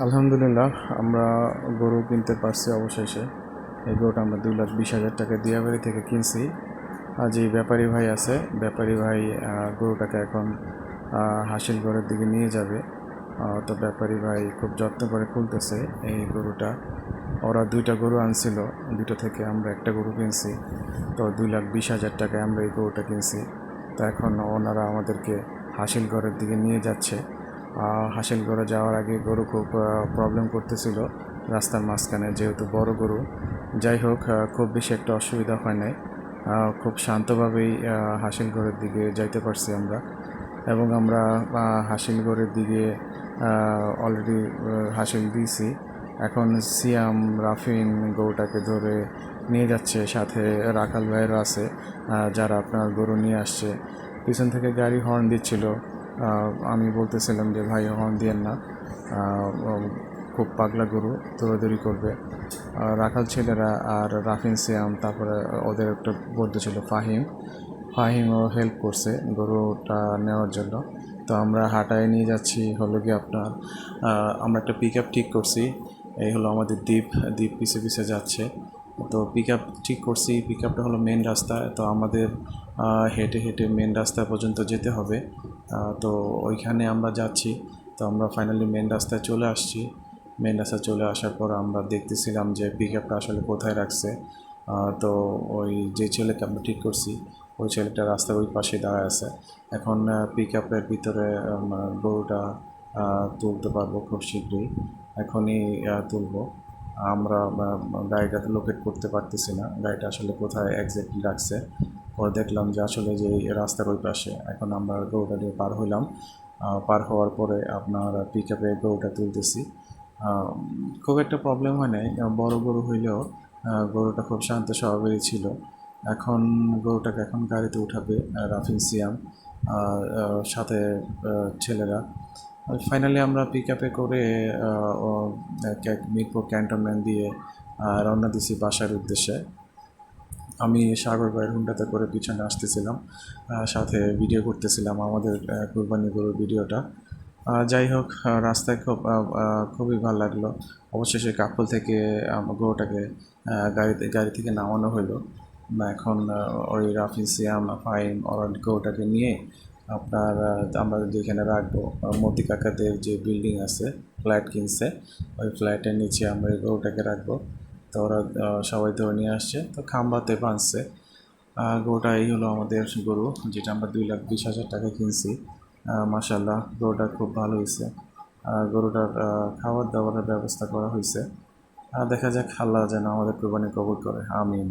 আলহামদুলিল্লাহ, আমরা গরু কিনতে পারছি অবশেষে। এই গরুটা আমরা 2,20,000 টাকা দিয়াবাড়ি থেকে কিনছি। আর যে ব্যাপারী ভাই আছে, ব্যাপারী ভাই গরুটাকে এখন হাসিলগড়ের দিকে নিয়ে যাবে। তো ব্যাপারী ভাই খুব যত্ন করে খুলতেছে এই গরুটা। ওরা 2টা গরু আনছিল, 2টা থেকে আমরা একটা গরু কিনছি। তো 2,20,000 টাকায় আমরা এই গরুটা কিনছি। তো এখন ওনারা আমাদেরকে হাসিলগড়ের দিকে নিয়ে যাচ্ছে। হাসিলগড়ে যাওয়ার আগে গরু খুব প্রবলেম করতেছিল রাস্তার মাঝখানে, যেহেতু বড় গরু। যাই হোক, খুব বেশি একটা অসুবিধা হয় নাই। খুব শান্তভাবেই হাসিলগড়ের দিকে যাইতে পারছি আমরা। এবং আমরা হাসিলগড়ের দিকে অলরেডি হাসিল দিয়েছি। এখন সিয়াম রাফিন গরুটাকে ধরে নিয়ে যাচ্ছে, সাথে রাখাল ভাইয়েরও আছে যারা আপনার গরু নিয়ে আসছে। পিছন থেকে গাড়ি হর্ন দিচ্ছিল। আমি বলতেছিলাম যে ভাই হর্ন দিয়েন না, খুব পাগলা গরু, দৌড়াদৌড়ি করবে। রাখাল ছেলেরা আর রাফিন সিয়াম, তারপরে ওদের একটা বন্ধু ছিল ফাহিমও হেল্প করছে গরুটা নেওয়ার জন্য। তো আমরা হাঁটায় নিয়ে যাচ্ছি হলো গিয়ে আপনার আমরা একটা পিক আপ ঠিক করছি। এই হলো আমাদের দ্বীপ পিছে পিছে যাচ্ছে। তো পিক আপ ঠিক করছি, পিক আপটা হলো মেন রাস্তা। তো আমাদের হেঁটে হেঁটে মেন রাস্তা পর্যন্ত যেতে হবে। তো ওইখানে আমরা যাচ্ছি। তো আমরা ফাইনালি মেন রাস্তায় চলে আসছি। মেন রাস্তায় চলে আসার পর আমরা দেখতেছিলাম যে পিক আপটা আসলে কোথায় রাখছে। তো ওই যে ছেলেকে আমরা ঠিক করছি, ওই ছেলেটা রাস্তার ওই পাশে দাঁড়ায় আছে। এখন পিক আপের ভিতরে গরুটা তুলতে পারবো খুব শীঘ্রই, এখনই তুলবো। আমরা গাড়িটাকে লোকেট করতে পারতেছি না, গাড়িটা আসলে কোথায় একজ্যাক্টলি রাখছে। পরে দেখলাম যে আসলে যে রাস্তার ওই পাশে। এখন আমরা গরুটা দিয়ে পার হইলাম। পার হওয়ার পরে আপনার পিক আপে গরুটা তুলতেছি। খুব একটা প্রবলেম হয় নাই, বড় গরু হইলেও গরুটা খুব শান্ত স্বভাবেরই ছিল। এখন গরুটাকে এখন গাড়িতে উঠাবে রাফিন সিয়াম সাথে ছেলেরা। ফাইনালি আমরা পিক আপে করে মিরপুর ক্যান্টনমেন্ট দিয়ে রওনা দিছি বাসার উদ্দেশ্যে। আমি সাগর ভাইয়ের হুন্ডাতে করে পিছনে আসতেছিলাম, সাথে ভিডিও করতেছিলাম আমাদের কুরবানি গরুর ভিডিওটা। যাই হোক, রাস্তায় খুবই ভালো লাগলো। অবশেষে কাপল থেকে গরুটাকে গাড়ি থেকে নামানো হলো। এখন ওই রাফি সিয়াম ফাইম ওরা গরুটাকে নিয়ে আপনার আমরা যেখানে রাখবো, মতি কাকাদের যে বিল্ডিং আছে, ফ্ল্যাট কিনছে, ওই ফ্ল্যাটের নিচে আমরা এই গরুটাকে রাখবো। তো ওরা সবাই ধরে নিয়ে আসছে, তো খাম্বাতে বাঁধছে গরুটা। এই হলো আমাদের গরু, যেটা আমরা 2,20,000 টাকা কিনছি। মাশাল্লাহ, গরুটা খুব ভালো হয়েছে। গরুটার খাবার দাবারের ব্যবস্থা করা হয়েছে। দেখা যাক আল্লাহ যেন আমাদের কোরবানি কবুল করে, আমিন।